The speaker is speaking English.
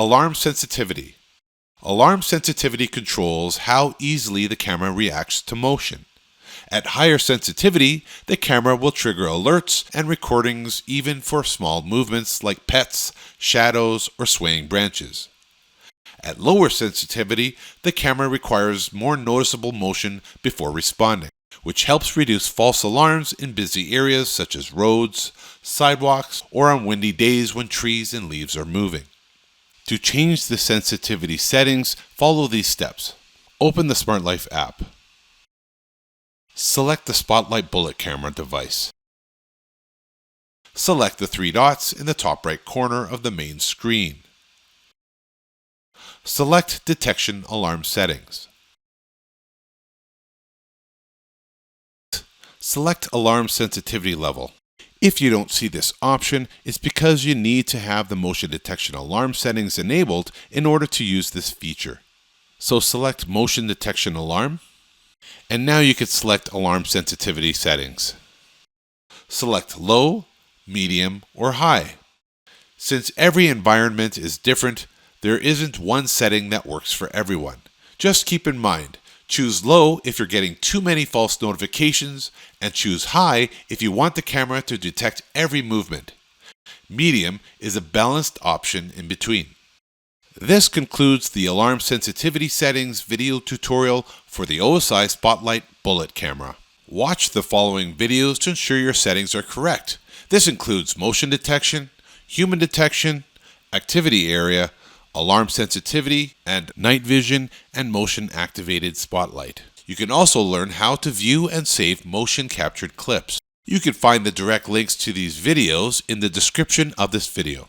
alarm sensitivity. Alarm sensitivity controls how easily the camera reacts to motion. At higher sensitivity, the camera will trigger alerts and recordings even for small movements like pets, shadows, or swaying branches. At lower sensitivity, the camera requires more noticeable motion before responding, which helps reduce false alarms in busy areas such as roads, sidewalks, or on windy days when trees and leaves are moving. To change the sensitivity settings, follow these steps. Open the SmartLife app. Select the Spotlight Bullet Camera device. Select the three dots in the top right corner of the main screen. Select Detection Alarm Settings. Select Alarm Sensitivity Level. If you don't see this option, it's because you need to have the motion detection alarm settings enabled in order to use this feature. So select Motion Detection Alarm, and now you can select alarm sensitivity settings. Select Low, Medium, or High. Since every environment is different, there isn't one setting that works for everyone. Just keep in mind, choose Low if you're getting too many false notifications, and choose High if you want the camera to detect every movement. Medium is a balanced option in between. This concludes the alarm sensitivity settings video tutorial for the OSI Spotlight Bullet Camera. Watch the following videos to ensure your settings are correct. This includes motion detection, human detection, activity area, alarm sensitivity, and night vision and motion activated spotlight. You can also learn how to view and save motion captured clips. You can find the direct links to these videos in the description of this video.